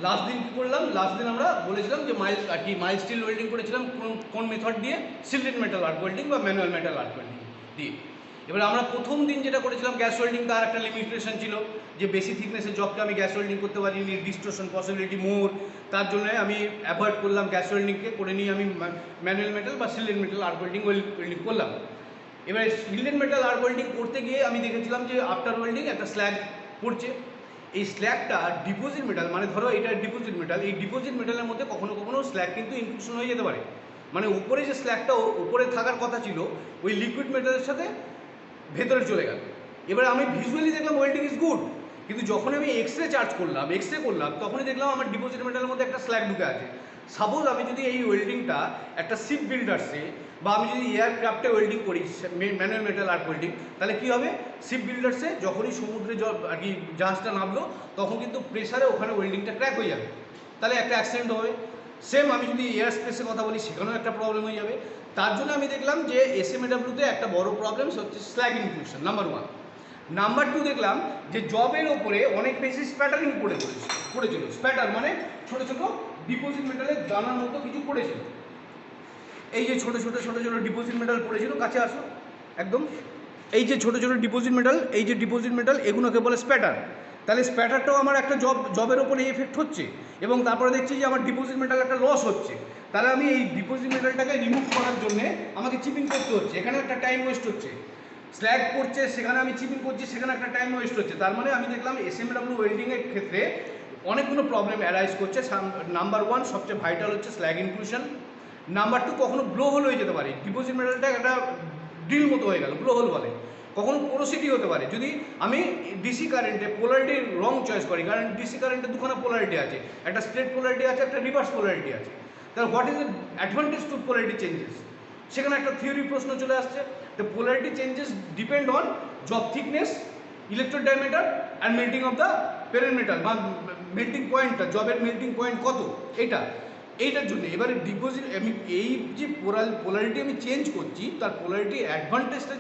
Last দিন কী করলাম, last দিন আমরা বলেছিলাম যে মাইল স্টিল ওয়েল্ডিং করেছিলাম কোন মেথড দিয়ে, সিল্টেড মেটাল আর্ক ওয়েল্ডিং বা ম্যানুয়াল মেটাল আর্ক ওয়েল্ডিং দিয়ে। এবার আমরা প্রথম দিন যেটা করেছিলাম গ্যাস ওয়েল্ডিং, তার একটা লিমিটেশন ছিল যে বেশি থিকনেসের জবকে আমি গ্যাস ওয়েল্ডিং করতে পারিনি, ডিস্টোরশন পসিবিলিটি মোর, তার জন্য আমি অ্যাভয়েড করলাম গ্যাস ওয়েল্ডিংকে, করে নিয়ে আমি ম্যানুয়াল মেটাল বা সিল্টেড মেটাল আর্ক ওয়েল্ডিং করলাম। এবারে সিল্টেড মেটাল আর্ক ওয়েল্ডিং করতে গিয়ে আমি দেখেছিলাম যে আফটার ওয়েল্ডিং একটা স্ল্যাগ পড়ছে। এই স্ল্যাগটা ডিপোজিট মেটাল, মানে ধরো এটা ডিপোজিট মেটাল, এই ডিপোজিট মেটালের মধ্যে কখনো কখনো স্ল্যাগ কিন্তু ইনক্লুশন হয়ে যেতে পারে। মানে উপরে যে স্ল্যাগটা উপরে থাকার কথা ছিল ওই লিকুইড মেটালের সাথে ভেতরে চলে গেল। এবার আমি ভিজুয়ালি দেখলাম ওয়েল্ডিং ইজ গুড, কিন্তু যখন আমি এক্সরে করলাম তখনই দেখলাম আমার ডিপোজিট মেটালের মধ্যে একটা স্ল্যাগ ঢুকে আছে। সাপোজ আমি যদি এই ওয়েল্ডিংটা একটা শিপ বিল্ডার্সে বা আমি যদি এয়ারক্রাফটে ওয়েল্ডিং করি ম্যানুয়াল মেটাল আর্ক ওয়েল্ডিং, তাহলে কী হবে, শিপ বিল্ডার্সে যখনই সমুদ্রে আর কি জাহাজটা নামলো তখন কিন্তু প্রেসারে ওখানে ওয়েল্ডিংটা ক্র্যাক হয়ে যাবে, তাহলে একটা অ্যাক্সিডেন্ট হবে। সেম আমি যদি এয়ার স্পেসে কথা বলি সেখানেও একটা প্রবলেম হয়ে যাবে। তার জন্য আমি দেখলাম যে এসএমএডাব্লিউতে একটা বড় প্রবলেম হচ্ছে স্ল্যাগ ইনক্লুশন, নাম্বার 1। নাম্বার 2 দেখলাম যে জবের ওপরে অনেক বেশি স্প্যাটারিং পড়েছিল। স্প্যাটার মানে ছোটো ছোটো ডিপোজিট মেটালের দানার মতো কিছু পড়েছিল। এই যে ছোটো ছোটো ডিপোজিট মেটাল পড়েছিল, কাছে আসো একদম, এই যে ছোটো ছোটো ডিপোজিট মেটাল এগুলোকে বলে স্প্যাটার। তাহলে স্প্যাটারটাও আমার একটা জবের ওপরে এফেক্ট হচ্ছে, এবং তারপরে দেখছি যে আমার ডিপোজিট মেটাল একটা লস হচ্ছে। তাহলে আমি এই ডিপোজিট মেটালটাকে রিমুভ করার জন্যে আমাকে চিপিং করতে হচ্ছে, এখানে একটা টাইম ওয়েস্ট হচ্ছে। স্ল্যাগ পড়ছে, সেখানে আমি চিপিং করছি, সেখানে একটা টাইম ওয়েস্ট হচ্ছে। তার মানে আমি দেখলাম এসএমডব্লিউ ওয়েল্ডিংয়ের ক্ষেত্রে অনেকগুলো প্রবলেম অ্যারাইজ করছে। নাম্বার 1 সবচেয়ে ভাইটাল হচ্ছে স্ল্যাগ ইনক্লুশন। নাম্বার 2 কখনো ব্লো হোল হয়ে যেতে পারে, ডিপোজিট মেটালটা একটা ড্রিল মতো হয়ে গেল, ব্লো হোল বলে। কখনো পোরোসিটি হতে পারে, যদি আমি ডিসি কারেন্টে পোলারিটির রং চয়েস করি, কারণ ডিসি কারেন্টে দুখানা পোলারিটি আছে, একটা স্ট্রেট পোলারিটি আছে, একটা রিভার্স পোলারিটি আছে। তাহলে what is the advantage to polarity changes, সেখানে একটা থিওরি প্রশ্ন চলে আসছে। The polarity changes depend on job thickness, electrode diameter and melting of the parent metal, বা মেল্টিং পয়েন্টটা, জবের মেল্টিং পয়েন্ট কত, এইটার জন্য। এবারে ডিপোজিট আমি এই যে পোলারিটি আমি চেঞ্জ করছি, তার পোলারিটি অ্যাডভান্টেজটা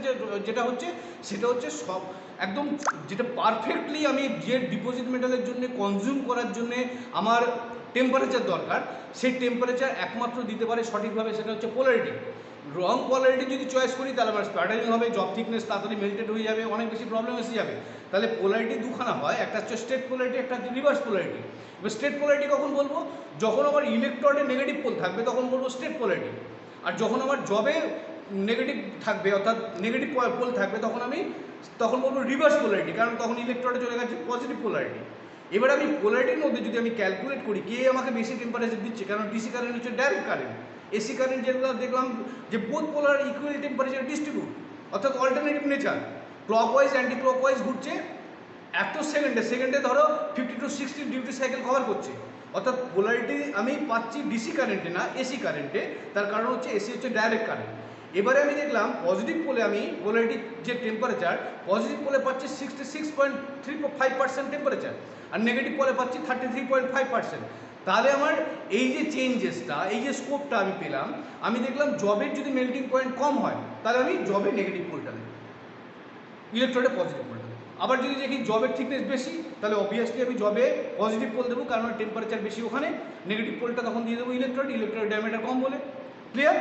যেটা হচ্ছে সেটা হচ্ছে সব একদম যেটা পারফেক্টলি আমি যে ডিপোজিট মেটালের জন্য কনজিউম করার জন্যে আমার টেম্পারেচার দরকার, সেই টেম্পারেচার একমাত্র দিতে পারে সঠিকভাবে সেটা হচ্ছে পোলারিটি। রং পোলারিটি যদি চয়েস করি তাহলে আমার স্প্যাটারিং হবে, জব থিকনেস তাড়াতাড়ি মেল্টেড হয়ে যাবে, অনেক বেশি প্রবলেম এসে যাবে। তাহলে পোলারিটি দুখানা হয়, একটা হচ্ছে স্ট্রেট পোলারিটি, একটা হচ্ছে রিভার্স পোলারিটি। এবার স্ট্রেট পোলারিটি কখন বলবো, যখন আমার ইলেকট্রনে নেগেটিভ পোল থাকবে তখন বলবো স্ট্রেট পোলারিটি, আর যখন আমার জবে নেগেটিভ থাকবে অর্থাৎ নেগেটিভ পোল থাকবে তখন বলবো রিভার্স পোলারিটি, কারণ তখন ইলেকট্রনে চলে গেছে পজিটিভ পোলারিটি। এবার আমি পোলারিটির মধ্যে যদি আমি ক্যালকুলেট করি কে আমাকে বেশি টেম্পারেচার দিচ্ছে, কারণ ডিসি কারেন্ট হচ্ছে ডাইরেক্ট কারেন্ট, এসি কারেন্ট যেগুলো দেখলাম যে বোথ পোলার ইকুয়াল টেম্পারেচার ডিস্ট্রিবিউট, অর্থাৎ alternative nature, clockwise anti clockwise ঘুরছে, এত সেকেন্ডে ধরো 50 to 60 ডিউটি সাইকেল কভার করছে। অর্থাৎ পোলারিটি আমি পাচ্ছি ডিসি কারেন্টে না এসি কারেন্টে, তার কারণ হচ্ছে এসি হচ্ছে ডাইরেক্ট কারেন্ট। এবারে আমি দেখলাম পজিটিভ পোলে আমি পোলারিটির যে টেম্পারেচার, পজিটিভ পোলে পাচ্ছি 66.35% টেম্পারেচার, আর নেগেটিভ পোলে পাচ্ছি 33.5%। তাহলে আমার এই যে চেঞ্জেসটা, এই যে স্কোপটা আমি পেলাম, আমি দেখলাম জবের যদি মেল্টিং পয়েন্ট কম হয় তাহলে আমি জবে নেগেটিভ পোলটা দেবো, ইলেকট্রোডে পজিটিভ পোলটা দেবো। আবার যদি দেখি জবের থিকনেস বেশি তাহলে অবভিয়াসলি আমি জবে পজিটিভ পোল দেবো, কারণ টেম্পারেচার বেশি ওখানে, নেগেটিভ পোলটা তখন দিয়ে দেবো ইলেকট্রোড ডায়ামিটার কম বলে। ক্লিয়ার?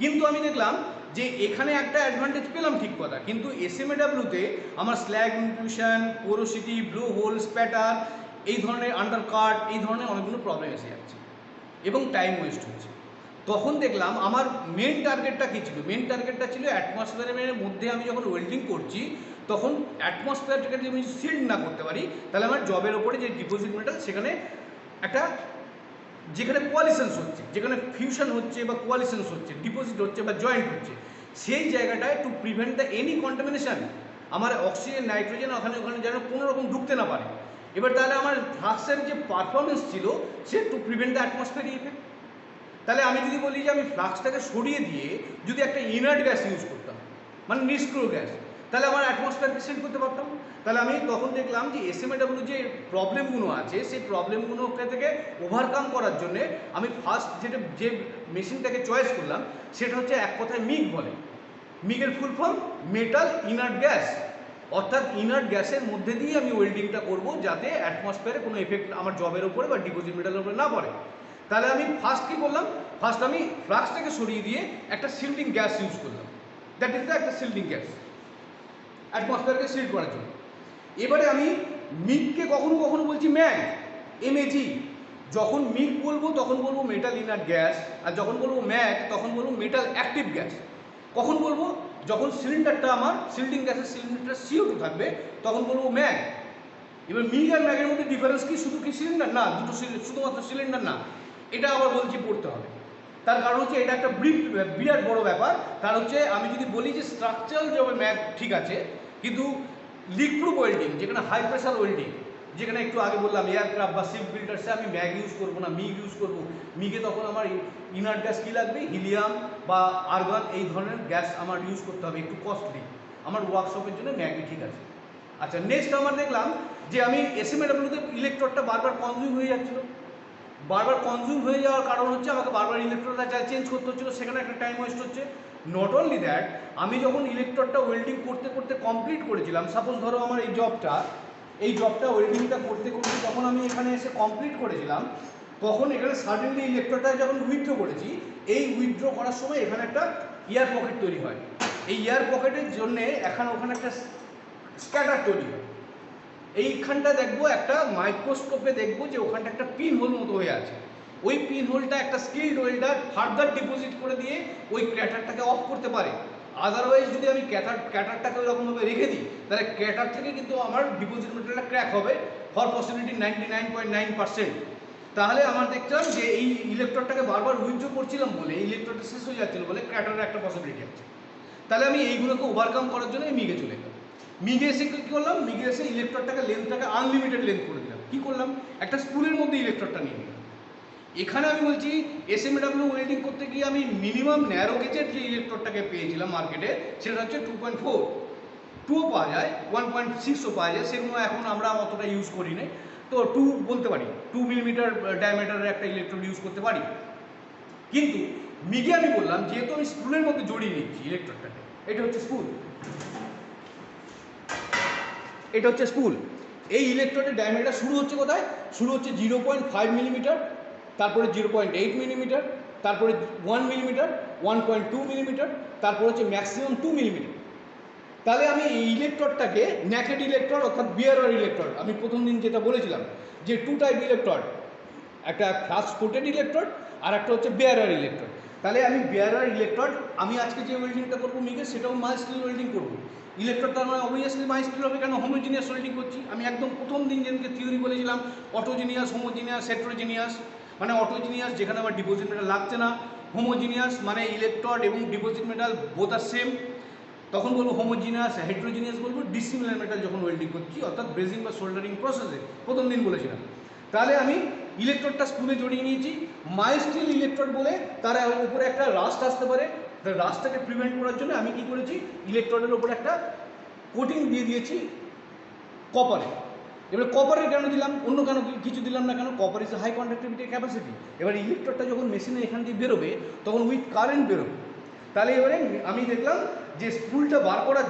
কিন্তু আমি দেখলাম যে এখানে একটা অ্যাডভান্টেজ পেলাম ঠিক কথা, কিন্তু এসএমএডাব্লিউতে আমার slag inclusion, porosity, blow hole, spatter, এই ধরনের আন্ডারকাট, এই ধরনের অনেকগুলো প্রবলেম এসে যাচ্ছে এবং টাইম ওয়েস্ট হচ্ছে। তখন দেখলাম আমার মেন টার্গেটটা কী ছিল, মেন টার্গেটটা ছিল অ্যাটমসফিয়ারের মধ্যে আমি যখন ওয়েল্ডিং করছি তখন অ্যাটমসফিয়ারটাকে যদি আমি সিল্ড না করতে পারি তাহলে আমার জবের ওপরে যে ডিপোজিট মেটাল সেখানে একটা, যেখানে কোয়ালিশনস হচ্ছে, যেখানে ফিউশন হচ্ছে বা কোয়ালিশনস হচ্ছে, ডিপোজিট হচ্ছে বা জয়েন্ট হচ্ছে, সেই জায়গাটায় two prevent the any contamination, আমার অক্সিজেন নাইট্রোজেন ওখানে যেন কোনো রকম ঢুকতে না পারে। এবার তাহলে আমার ফ্লাক্সের যে পারফরমেন্স ছিল সে to prevent the atmosphere effect. তাহলে আমি যদি বলি যে আমি ফ্লাক্সটাকে সরিয়ে দিয়ে যদি একটা ইনার্ট গ্যাস ইউজ করতাম, মানে নিষ্ক্রিয় গ্যাস, তাহলে আমার অ্যাটমসফিয়ারকে সেট করতে পারতাম। তাহলে আমি তখন দেখলাম যে এসএমএডাব্লিউ যে প্রবলেমগুলো আছে সেই প্রবলেমগুলোকে থেকে ওভারকাম করার জন্যে আমি ফার্স্ট যে মেশিনটাকে চয়েস করলাম সেটা হচ্ছে এক কথায় মিগ বলে। মিগের full form metal inert gas, অর্থাৎ ইনার্ট গ্যাসের মধ্যে দিয়ে আমি ওয়েল্ডিংটা করব যাতে অ্যাটমসফিয়ারে কোনো এফেক্ট আমার জবের উপরে বা ডিপোজিট মেটালের উপরে না পড়ে। তাহলে আমি ফার্স্ট কী করলাম, ফার্স্ট আমি ফ্লাক্সটাকে সরিয়ে দিয়ে একটা সিল্টিং গ্যাস ইউজ করলাম, দ্যাট ইজ দ্য একটা সিল্টিং গ্যাস অ্যাটমসফিয়ারকে সিল্ড করার জন্য। এবারে আমি মিগকে কখনো কখনো বলছি ম্যাগ, এমএজি। যখন মিগ বলবো তখন বলবো মেটাল ইনার্ট গ্যাস, আর যখন বলবো ম্যাগ তখন বলবো মেটাল অ্যাক্টিভ গ্যাস। কখন বলবো, যখন সিলিন্ডারটা আমার সিল্টিং গ্যাসের সিলিন্ডারটা CO2 থাকবে তখন বলবো ম্যাগ। এবার মিগ আর ম্যাগের মধ্যে ডিফারেন্স কি, শুধু কি সিলিন্ডার না, দুটো শুধুমাত্র সিলিন্ডার না, এটা আবার বলছি পড়তে হবে। তার কারণ হচ্ছে এটা একটা বিরাট বড় ব্যাপার। কারণ হচ্ছে আমি যদি বলি যে স্ট্রাকচারাল জবে ম্যাগ ঠিক আছে, কিন্তু লিক প্রুফ ওয়েল্ডিং, যেখানে হাই প্রেশার ওয়েল্ডিং, যেখানে একটু আগে বললাম এয়ারক্রাফট বা শিপ বিল্ডার্সে আমি ম্যাগ ইউজ করবো না, মিগ ইউজ করবো। মিগে তখন আমার ইনার্ট গ্যাস কী লাগবে, হিলিয়াম বা আর্গন, এই ধরনের গ্যাস আমার ইউজ করতে হবে, একটু কস্টলি। আমার ওয়ার্কশপের জন্য ম্যাগই ঠিক আছে। আচ্ছা, নেক্সট আমার দেখলাম যে আমি SMAWতে ইলেকট্রোডটা বারবার কনজিউম হয়ে যাচ্ছিলো। বারবার কনজিউম হয়ে যাওয়ার কারণ হচ্ছে আমাকে বারবার ইলেকট্রোডটা চেঞ্জ করতে হচ্ছিলো, সেখানে একটা টাইম ওয়েস্ট হচ্ছে। নট অনলি দ্যাট, আমি যখন ইলেকট্রোডটা ওয়েল্ডিং করতে করতে কমপ্লিট করেছিলাম, সাপোজ ধরো আমার এই জবটা ওয়েল্ডিংটা করতে করতে যখন আমি এখানে এসে কমপ্লিট করেছিলাম, তখন এখানে সাডেনলি ইলেকট্রোডটা যখন উইথড্র করেছি, এই উইথড্র করার সময় এখানে একটা এয়ার পকেট তৈরি হয়। এই এয়ার পকেটের জন্যে ওখানে একটা স্ক্যাটার তৈরি হয়। এইখানটা দেখবো একটা মাইক্রোস্কোপে দেখবো যে ওখানটা একটা পিন হোল মতো হয়ে আছে। ওই পিন হোলটা একটা স্কিল্ড ওয়েল্ডার ফার্দার ডিপোজিট করে দিয়ে ওই ক্র্যাটারটাকে অফ করতে পারে। আদারওয়াইজ যদি আমি ক্যাটারটাকে ওইরকমভাবে রেখে দিই, তাহলে ক্র্যাটার থেকে কিন্তু আমার ডিপোজিট মেটেরিয়ালটা ক্র্যাক হবে ফর পসিবিলিটি 99.9%। তাহলে আমার দেখলাম যে এই ইলেকট্রোডটাকে বারবার উইথড্র করছিলাম বলে, ইলেকট্রোডটা শেষ হয়ে যাচ্ছিল বলে ক্র্যাটারের একটা পসিবিলিটি আছে। তাহলে আমি এইগুলোকে ওভারকাম করার জন্য এই মিগে চলে গেলাম। মিগে এসে কী করলাম, মিগে এসে ইলেকট্রোডটাকে লেন্থটাকে আনলিমিটেড লেন্থ করে দিলাম। কী করলাম, একটা স্পুলের মধ্যে ইলেকট্রোডটা নিয়ে নিলাম। এখানে আমি বলছি SMAW ওয়েল্ডিং করতে গিয়ে আমি মিনিমাম ন্যারো গেজের যে ইলেকট্রোডটাকে পেয়েছিলাম মার্কেটে, সেটা হচ্ছে 2.4, 2ও পাওয়া যায়, 1.6ও পাওয়া যায়, সেগুলো এখন আমরা অতটা ইউজ করি না। তো 2 বলতে পারি, 2 মিলিমিটার ডায়ামিটারের একটা ইলেকট্রোড ইউজ করতে পারি। কিন্তু মিগে আমি বললাম যেহেতু আমি স্পুলের মধ্যে জড়িয়ে নিচ্ছি ইলেকট্রোডটাকে, এটা হচ্ছে স্পুল, এটা হচ্ছে স্পুল। এই ইলেকট্রোডের ডায়ামিটার শুরু হচ্ছে কোথায়, শুরু হচ্ছে 0.5 মিলিমিটার, তারপরে 0.8 মিলিমিটার, তারপরে 1 মিলিমিটার, 1.2 মিলিমিটার, তারপরে হচ্ছে ম্যাক্সিমাম 2 মিলিমিটার। তাহলে আমি এই ইলেকট্রোডটাকে ন্যাকেড ইলেকট্রোড অর্থাৎ বিয়ারার ইলেকট্রোড, আমি প্রথম দিন যেটা বলেছিলাম যে 2 টাইপ ইলেকট্রোড, একটা ফ্লাস্ক কোটেড ইলেকট্রোড আর একটা হচ্ছে বেয়ারার ইলেকট্রোড। তাহলে আমি বেয়ারার ইলেকট্রোড, আমি আজকে যে ওয়েল্ডিংটা করবো মিগে, সেটাও মাই স্টিল ওয়েল্ডিং করবো। ইলেকট্রোডটা আমার অবভিয়াসলি মাই স্টিল হবে, কেন হোমোজিনিয়াস ওয়েল্ডিং করছি। আমি একদম প্রথম দিন যেদিনকে থিওরি বলেছিলাম অটোজিনিয়াস, হোমোজিনিয়াস, হেটেরোজিনিয়াস, মানে অটোজিনিয়াস যেখানে আমার ডিপোজিট মেটাল লাগছে না, হোমোজিনিয়াস মানে ইলেকট্রোড এবং ডিপোজিট মেটাল বোথ আর সেম, তখন বলবো হোমোজিনিয়াস। হেটেরোজিনিয়াস বলবো ডিসিমিলার মেটাল যখন ওয়েল্ডিং করছি, অর্থাৎ ব্রেজিং বা সোল্ডারিং প্রসেসে, প্রথম দিন বলেছিলাম। তাহলে আমি ইলেকট্রোডটা স্পুলে জড়িয়ে নিয়েছি মাই স্টিল ইলেকট্রোড বলে, তার উপরে একটা রাস্ট আসতে পারে, রাস্টটাকে প্রিভেন্ট করার জন্য আমি কি করেছি, ইলেকট্রোডের উপরে একটা কোটিং দিয়ে দিয়েছি কপারে। এবার কপারের কেন দিলাম, অন্য কেন কিছু দিলাম না কেন, copper is high conductivity capacity. এবার ইলেকট্রোডটা যখন মেশিনে এখান দিয়ে বেরোবে তখন উইথ কারেন্ট বেরোবে। তাহলে এবারে আমি দেখলাম যে স্পুলটা বার করার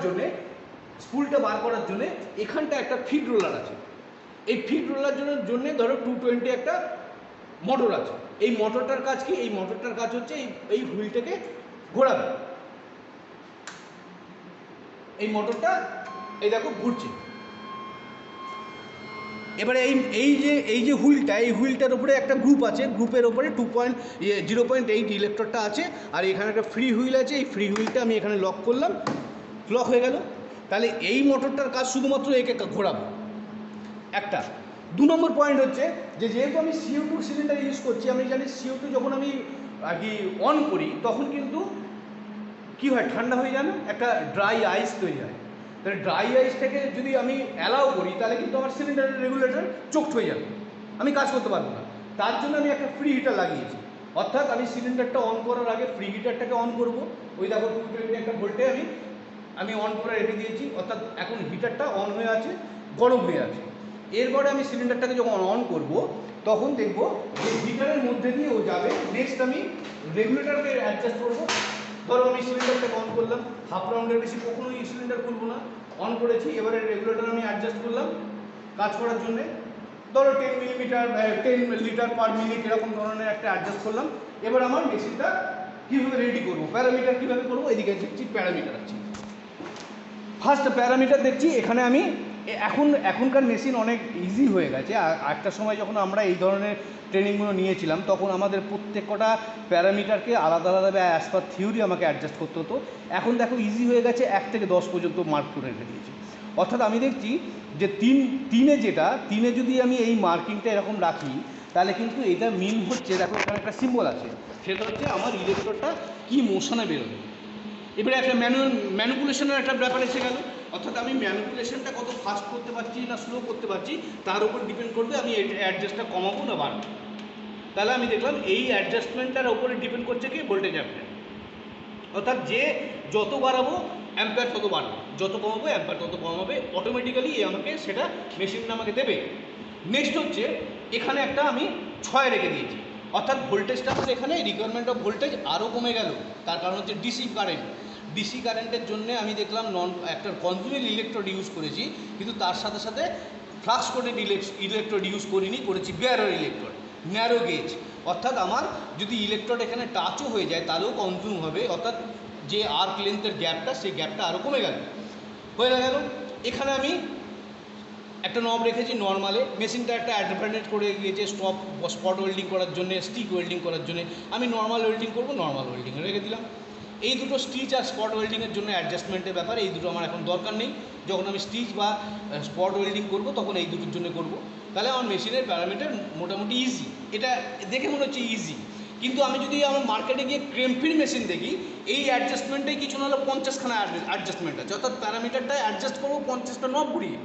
জন্যে এখানটা একটা ফিড রোলার আছে। এই ফিড রোলার জন্য ধরো 220 একটা মোটর আছে। এই মোটরটার কাজ কি, এই মোটরটার কাজ হচ্ছে এই হুইলটাকে ঘোরাবে। এই মোটরটা এই দেখো ঘুরছে। এবারে এই যে হুইলটা, এই হুইলটার উপরে একটা গ্রুপ আছে, গ্রুপের উপরে 0.8 ইলেকট্রোডটা আছে, আর এখানে একটা ফ্রি হুইল আছে। এই ফ্রি হুইলটা আমি এখানে লক করলাম, লক হয়ে গেল। তাহলে এই মোটরটার কাজ শুধুমাত্র একে ঘোরাবো একটা। 2 নম্বর পয়েন্ট হচ্ছে যে যেহেতু আমি CO2 সিলিন্ডার ইউজ করছি, আমি জানি CO2 যখন আমি আর কি অন করি তখন কিন্তু কী হয়, ঠান্ডা হয়ে যায় না, একটা ড্রাই আইস তৈরি হয়। তাহলে ড্রাই আইস থেকে যদি আমি অ্যালাউ করি তাহলে কিন্তু আমার সিলিন্ডারের রেগুলেটর চোকড হয়ে যাবে, আমি কাজ করতে পারবো না। তার জন্য আমি একটা ফ্রি হিটার লাগিয়েছি, অর্থাৎ আমি সিলিন্ডারটা অন করার আগে ফ্রি হিটারটাকে অন করব। ওই দেখো 220 একটা ভোল্টে আমি অন করে রেখে দিয়েছি, অর্থাৎ এখন হিটারটা অন হয়ে আছে, গরম হয়ে আছে। এরপরে আমি সিলিন্ডারটাকে যখন অন করব তখন দেখব যে হিটারের মধ্যে দিয়ে ও যাবে। নেক্সট আমি রেগুলেটরকে অ্যাডজাস্ট করবো। ধরো আমি সিলিন্ডারটাকে অন করলাম, হাফ রাউন্ডের বেশি কখনোই সিলিন্ডার খুলবো না, অন করেছি, এবারে রেগুলেটর আমি অ্যাডজাস্ট করলাম কাজ করার জন্যে, ধরো 10 মিলিমিটার 10 লিটার পার মিনিট এরকম ধরনের একটা অ্যাডজাস্ট করলাম। এবার আমার মেশিনটা কীভাবে রেডি করবো, প্যারামিটার কীভাবে করবো, এদিকে দেখছি প্যারামিটার আছে। ফার্স্ট প্যারামিটার দেখছি এখানে আমি এখনকার মেশিন অনেক ইজি হয়ে গেছে। একটা সময় যখন আমরা এই ধরনের ট্রেনিংগুলো নিয়েছিলাম তখন আমাদের প্রত্যেক কটা প্যারামিটারকে আলাদা আলাদা অ্যাজ পার থিওরি আমাকে অ্যাডজাস্ট করতে হতো। এখন দেখো ইজি হয়ে গেছে, 1 থেকে 10 পর্যন্ত মার্ক করে রেখে দিয়েছি। অর্থাৎ আমি দেখছি যে তিনে যদি আমি এই মার্কিংটা এরকম রাখি তাহলে কিন্তু এটা মিন হচ্ছে, দেখো এখানে একটা সিম্বল আছে, সেটা হচ্ছে আমার ইলেকট্রনটা কী মোশনে বেরোবে। এবারে একটা ম্যানুপুলেশনের একটা ব্যাপার এসে গেল, অর্থাৎ আমি ম্যানুপুলেশনটা কত ফাস্ট করতে পারছি না স্লো করতে পারছি তার উপর ডিপেন্ড করবে আমি এই অ্যাডজাস্টটা কমাবো না বাড়বো। তাহলে আমি দেখলাম এই অ্যাডজাস্টমেন্টটার উপরে ডিপেন্ড করছে কি ভোল্টেজ অ্যাম্পিয়ার, অর্থাৎ যে যত বাড়াবো অ্যাম্পিয়ার তত বাড়বে, যত কমাবো অ্যাম্পিয়ার তত কমাবে, অটোমেটিক্যালি আমাকে সেটা মেশিনটা আমাকে দেবে। নেক্সট হচ্ছে এখানে একটা আমি 6 রেখে দিয়েছি, অর্থাৎ ভোল্টেজটা আমার এখানে রিকোয়ারমেন্ট অফ ভোল্টেজ আরও কমে গেল। তার কারণ হচ্ছে ডিসি কারেন্টের জন্য আমি দেখলাম একটা কনজুমেবল ইলেকট্রোড ইউজ করেছি, কিন্তু তার সাথে সাথে ফ্লাক্স কোটেড ইলেকট্রোড ইউজ করেছি বেয়ারার ইলেকট্রোড, ন্যারো গেজ। অর্থাৎ আমার যদি ইলেকট্রোড এখানে টাচও হয়ে যায় তাহলেও কনজিউম হবে, অর্থাৎ যে আর্ক লেন্থের গ্যাপটা সেই গ্যাপটা আরও কমে গেল। এখানে আমি একটা নব রেখেছি নর্মালে, মেশিনটা একটা অ্যাডভান্টেজ করে গিয়েছে স্পট ওয়েল্ডিং করার জন্য, স্টিক ওয়েল্ডিং করার জন্য। আমি নর্মাল ওয়েল্ডিং করবো, নর্মাল ওয়েল্ডিং রেখে দিলাম। এই দুটো স্টিচ আর স্পট ওয়েল্ডিংয়ের জন্য অ্যাডজাস্টমেন্টের ব্যাপার, এই দুটো আমার এখন দরকার নেই। যখন আমি স্টিচ বা স্পট ওয়েল্ডিং করবো তখন এই দুটোর জন্য করবো। তাহলে আমার মেশিনের প্যারামিটার মোটামুটি ইজি, এটা দেখে মনে হচ্ছে ইজি। কিন্তু আমি যদি আমার মার্কেটে গিয়ে ক্রেমফির মেশিন দেখি, এই অ্যাডজাস্টমেন্টেই কিছু না হলে 50খানা অ্যাডজাস্টমেন্ট আছে, অর্থাৎ প্যারামিটারটা অ্যাডজাস্ট করবো 50টা নব ঘুরিয়ে,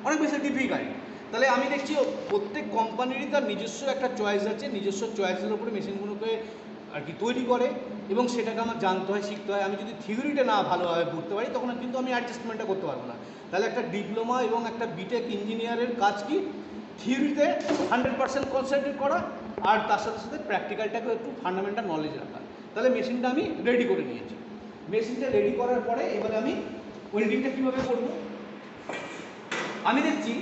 অনেক বেশি ডিফিকাল্ট। তাহলে আমি দেখছি প্রত্যেক কোম্পানিরই তার নিজস্ব একটা চয়েস আছে, নিজস্ব চয়েসের উপরে মেশিনগুলোকে আর কি তৈরি করে, এবং সেটাকে আমার জানতে হয়, শিখতে হয়। আমি যদি থিওরিটা না ভালোভাবে পড়তে পারি তখন কিন্তু আমি অ্যাডজাস্টমেন্টটা করতে পারবো না। তাহলে একটা ডিপ্লোমা এবং একটা বিটেক ইঞ্জিনিয়ারের কাজ কি, থিওরিতে 100% কনসেন্ট্রেট করা আর তার সাথে সাথে প্র্যাকটিক্যালটাকে একটু ফান্ডামেন্টাল নলেজ রাখা। তাহলে মেশিনটা আমি রেডি করে নিয়েছি। মেশিনটা রেডি করার পরে এবারে আমি ওয়েল্ডিংটা কীভাবে করবো, আমি দেখছি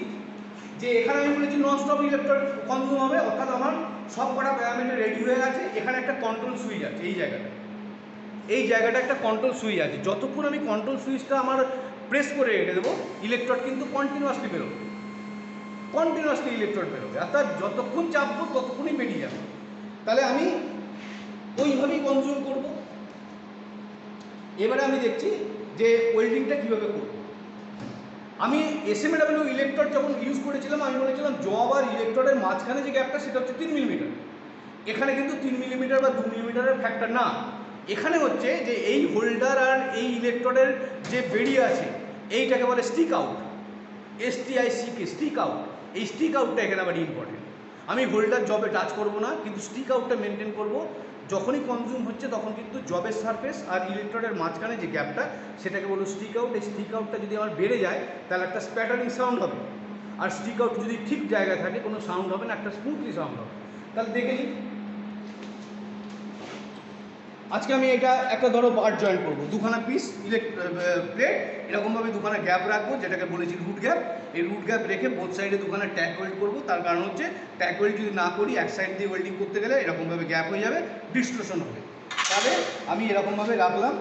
যে এখানে আমি বলেছি নন স্টপ ইলেকট্রন কনজিউম হবে, অর্থাৎ আমার সব কটা প্যারামিটার রেডি হয়ে গেছে। এখানে একটা কন্ট্রোল সুইচ আছে, এই জায়গাটা একটা কন্ট্রোল সুইচ আছে। যতক্ষণ আমি কন্ট্রোল সুইচটা আমার প্রেস করে রেখে দেবো, ইলেকট্রন কিন্তু কন্টিনিউয়াসলি বেরোবে, অর্থাৎ যতক্ষণ চাপবো ততক্ষণই বেরিয়ে যাবে। তাহলে আমি ওইভাবেই কনজিউম করবো। এবারে আমি দেখছি যে ওয়েল্ডিংটা কীভাবে করবো। আমি SMAW ইলেকট্রোড যখন ইউজ করেছিলাম আমি বলেছিলাম জব আর ইলেকট্রোডের মাঝখানে যে গ্যাপটা সেটা হচ্ছে 3 মিলিমিটার। এখানে কিন্তু 3 মিলিমিটার বা 2 মিলিমিটারের ফ্যাক্টর না, এখানে হচ্ছে যে এই হোল্ডার আর এই ইলেকট্রোডের যে বেরিয়ে আছে এইটাকে বলে stick out, STICK, stick out. এই স্টিক আউটটা এখানে আবার ইম্পর্টেন্ট। আমি হোল্ডার জবে টাচ করবো না, কিন্তু স্টিক আউটটা মেনটেন করবো। যখনই কনজিউম হচ্ছে তখন কিন্তু জবের সারফেস আর ইলেকট্রোডের মাঝখানে যে গ্যাপটা সেটাকে বলবো স্টিক আউট। এই স্টিক আউটটা যদি আমার বেড়ে যায় তাহলে একটা স্প্যাটারিং সাউন্ড হবে, আর স্টিক আউট যদি ঠিক জায়গায় থাকে কোনো সাউন্ড হবে না, একটা স্মুথলি সাউন্ড হবে। তাহলে দেখে নিই, আজকে আমি এটা একটা ধরো বার জয়েন্ট করবো, দুখানা পিস প্লেট এরকমভাবে দুখানা গ্যাপ রাখবো, যেটাকে বলেছি রুট গ্যাপ। এই রুট গ্যাপ রেখে বোথ সাইডে দুখানা ট্যাগ ওয়েল্ড করবো। তার কারণ হচ্ছে ট্যাগ ওয়েল্ড যদি না করি এক সাইড দিয়ে ওয়েল্ডিং করতে গেলে এরকমভাবে গ্যাপ হয়ে যাবে, ডিস্ট্রশন হবে। তাহলে আমি এরকমভাবে রাখলাম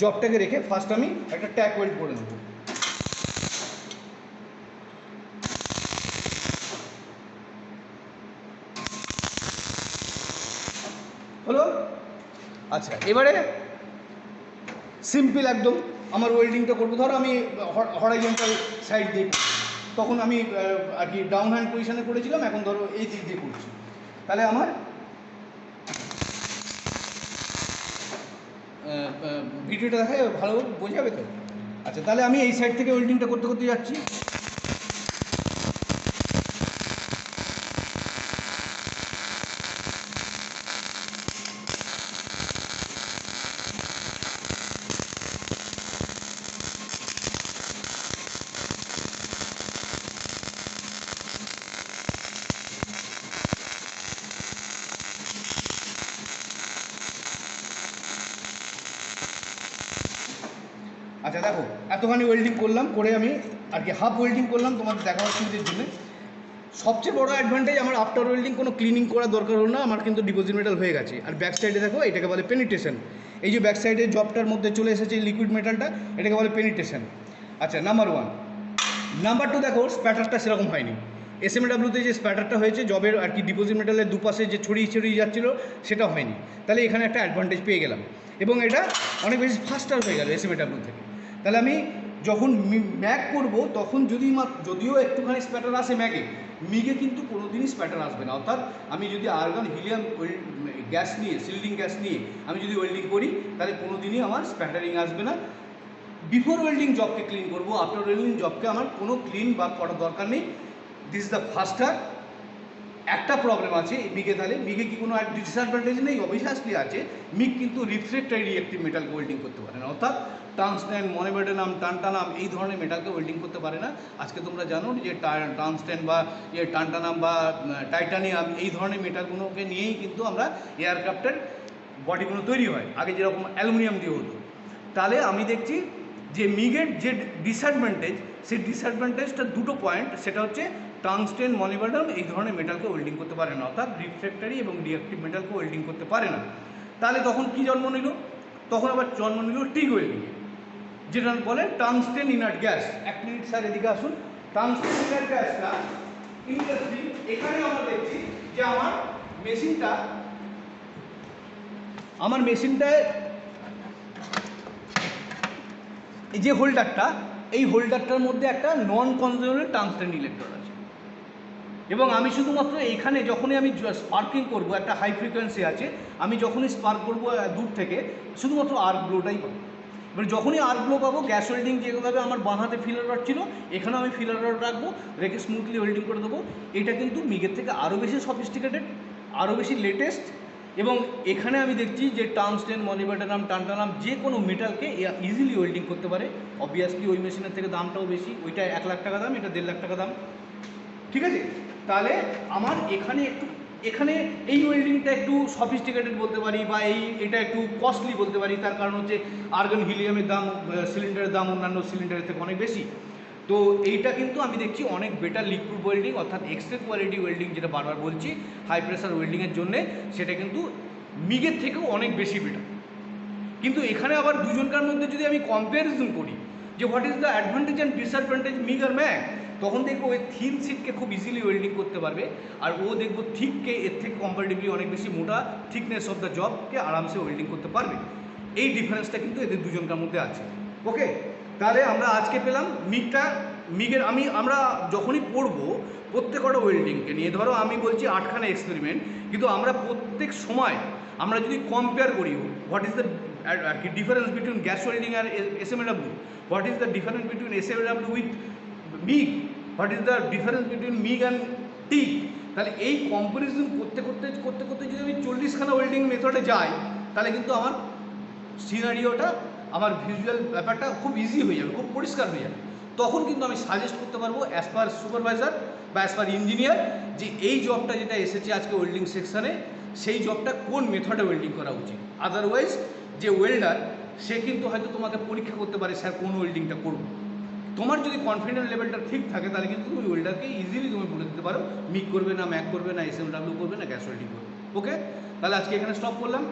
জবটাকে রেখে ফার্স্ট আমি একটা ট্যাগ ওয়েল্ড করে নেবো। হলো, আচ্ছা এবারে সিম্পল একদম আমার ওয়েল্ডিংটা করবো। ধরো আমি হরাইজন্টাল সাইড দিয়ে, তখন আমি আর কি ডাউন হ্যান্ড পজিশনে করেছিলাম, এখন ধরো এই দিক দিয়ে করছি। তাহলে আমার ভিডিওটা দেখে ভালো বোঝাবে তো। আচ্ছা তাহলে আমি এই সাইড থেকে ওয়েল্ডিংটা করতে করতে যাচ্ছি। আচ্ছা দেখো, এতখানি ওয়েল্ডিং করলাম, করে আমি আর কি হাফ ওয়েল্ডিং করলাম তোমাদের দেখাবার সুবিধার জন্য। সবচেয়ে বড় অ্যাডভান্টেজ, আমার আফটার ওয়েল্ডিং কোনো ক্লিনিং করার দরকার হলো না, আমার কিন্তু ডিপোজিট মেটাল হয়ে গেছে। আর ব্যাক সাইডে দেখো, এটাকে বলে পেনিট্রেশন। এই যে ব্যাক সাইডে জবটার মধ্যে চলে এসেছে লিকুইড মেটালটা, এটাকে বলে পেনিট্রেশন। আচ্ছা, নাম্বার 1। নাম্বার 2 দেখো, স্প্যাটারটা সেরকম হয়নি। এসএমডাব্লিউতে যে স্প্যাটারটা হয়েছে জবের আর কি ডিপোজিট মেটালের দুপাশে যে ছড়িয়ে ছড়িয়ে যাচ্ছিলো, সেটা হয়নি। তাহলে এখানে একটা অ্যাডভান্টেজ পেয়ে গেলাম, এবং এটা অনেক বেশি ফাস্টার হয়ে গেল এসএমডাব্লিউ থেকে। তাহলে আমি যখন ম্যাগ করবো তখন যদিও একটুখানি স্প্যাটার আসে ম্যাগে, মিগে কিন্তু কোনো দিনই স্প্যাটার আসবে না। অর্থাৎ আমি যদি আর্গন হিলিয়াম গ্যাস নিয়ে, সিল্ডিং গ্যাস নিয়ে আমি যদি ওয়েল্ডিং করি, তাহলে কোনো দিনই আমার স্প্যাটারিং আসবে না। বিফোর ওয়েল্ডিং জবকে ক্লিন করবো, আফটার ওয়েল্ডিং জবকে আমার কোনো ক্লিন বা করার দরকার নেই। This is the ফাস্টার। একটা প্রবলেম আছে মিগে, তাহলে মিগে কি কোনো ডিসঅ্যাডভান্টেজ নেই? অবভিয়াসলি আছে। মিগ কিন্তু রিফ্রেক্টারি রিঅ্যাক্টিভ মেটালকে ওয়েল্ডিং করতে পারে না, অর্থাৎ টাংস্টেন, মলিবডেনাম, টানটানাম এই ধরনের মেটালকে ওয়েল্ডিং করতে পারে না। আজকে তোমরা জানো যে টাংস্টেন বা টানটানাম বা টাইটানিয়াম এই ধরনের মেটালগুলোকে নিয়েই কিন্তু আমরা এয়ারক্রাফটের বডিগুলো তৈরি হয়, আগে যেরকম অ্যালুমিনিয়াম দিয়ে হতো। তাহলে আমি দেখছি যে মিগের যে ডিসঅ্যাডভান্টেজ, সেই ডিসঅ্যাডভান্টেজটা দুটো পয়েন্ট। সেটা হচ্ছে টাংস্টেন, মলিবডেনাম এই ধরনের মেটালকে ওয়েল্ডিং করতে পারে না, অর্থাৎ রিফ্রেক্টারি এবং রিঅ্যাক্টিভ মেটালকে ওয়েল্ডিং করতে পারে না। তাহলে তখন কি জন্ম নিল? তখন আবার জন্ম নিল টিগ ওয়েল্ডিংয়ে, যেটা বলে tungsten inert gas. 1 minute sir, এদিকে আসুন। টাংস্টেন ইনার্ট গ্যাসটা ইন্টারেস্টিং। এখানে আমরা দেখছি যে আমার মেশিনটায় এই যে হোল্ডারটা, এই হোল্ডারটার মধ্যে একটা নন কনজিউমেবল টাংস্টেন ইলেকট্রোড আছে, এবং আমি শুধুমাত্র এইখানে যখনই আমি স্পার্কিং করব, একটা হাই ফ্রিকোয়েন্সি আছে, আমি যখনই স্পার্ক করবো দূর থেকে শুধুমাত্র আর্ক গ্লোটাই পাবো। এবার যখনই আর্ক গ্লো পাবো, গ্যাস ওয়েল্ডিং যেভাবে আমার বাঁ হাতে ফিলার রড ছিল, এখানেও আমি ফিলার রড রাখবো, রেখে স্মুথলি ওয়েল্ডিং করে দেবো। এটা কিন্তু মিগের থেকে আরও বেশি সফিস্টিকেটেড, আরও বেশি লেটেস্ট। এবং এখানে আমি দেখছি যে টাংস্টেন, মলিবডেনাম, টানটানাম যে কোনো মেটালকে ইজিলি ওয়েল্ডিং করতে পারে। অবভিয়াসলি ওই মেশিনের থেকে দামটাও বেশি, ওইটা 1 লাখ টাকা দাম, এটা 1.5 লাখ টাকা দাম, ঠিক আছে? তাহলে আমার এখানে এই ওয়েল্ডিংটা একটু সফিস্টিকেটেড বলতে পারি, বা এটা একটু কস্টলি বলতে পারি। তার কারণ হচ্ছে আর্গন হিলিয়ামের দাম, সিলিন্ডারের দাম অন্যান্য সিলিন্ডারের থেকে অনেক বেশি। তো এইটা কিন্তু আমি দেখছি অনেক বেটার লিকুইড ওয়েল্ডিং, অর্থাৎ এক্সট্রা কোয়ালিটি ওয়েল্ডিং, যেটা বারবার বলছি হাই প্রেসার ওয়েল্ডিংয়ের জন্যে, সেটা কিন্তু মিগের থেকেও অনেক বেশি বেটার। কিন্তু এখানে আবার দুজনকার মধ্যে যদি আমি কম্প্যারিজন করি যে what is the advantage and disadvantage MIG আর ম্যাগ, তখন দেখবো ওই থিন সিটকে খুব ইজিলি ওয়েল্ডিং করতে পারবে, আর ও দেখবো থিককে এর থেকে কম্পারেটিভলি অনেক বেশি মোটা, থিকনেস অফ দ্য জবকে আরামসে ওয়েল্ডিং করতে পারবে। এই ডিফারেন্সটা কিন্তু এদের দুজনকার মধ্যে আছে। ওকে, তাহলে আমরা আজকে পেলাম মিগের আমরা যখনই পড়বো প্রত্যেকটা ওয়েল্ডিংকে নিয়ে, ধরো আমি বলছি 8খানা এক্সপেরিমেন্ট, কিন্তু আমরা প্রত্যেক সময় আমরা যদি কম্পেয়ার করি what is the difference between gas welding আর SMW, what is the difference between SMW with MIG, what is the difference between MIG and TIG, তাহলে এই কম্পারিজন করতে করতে যদি আমি 40খানা ওয়েল্ডিং মেথডে যাই, তাহলে কিন্তু আমার সিনারিওটা, আমার ভিজুয়াল ব্যাপারটা খুব ইজি হয়ে যাবে, খুব পরিষ্কার হয়ে যাবে। তখন কিন্তু আমি সাজেস্ট করতে পারবো অ্যাজ পার সুপারভাইজার বা অ্যাজ পার ইঞ্জিনিয়ার যে এই জবটা যেটা এসেছে আজকে ওয়েল্ডিং সেকশানে, সেই জবটা কোন মেথডে ওয়েল্ডিং করা উচিত। আদারওয়াইজ যে ওয়েল্ডার, সে কিন্তু হয়তো তোমাকে পরীক্ষা করতে পারে স্যার কোন ওয়েল্ডিংটা করবো। তোমার যদি কনফিডেন্স লেভেলটা ঠিক থাকে, তাহলে কিন্তু তুমি ওয়েল্ডারকে ইজিলি তুমি বলে দিতে পারো মিগ করবে না, ম্যাগ করবে না, এসএমডাব্লিউ করবে না, গ্যাস ওয়েল্ডিং করবে। ওকে, তাহলে আজকে এখানে স্টপ করলাম।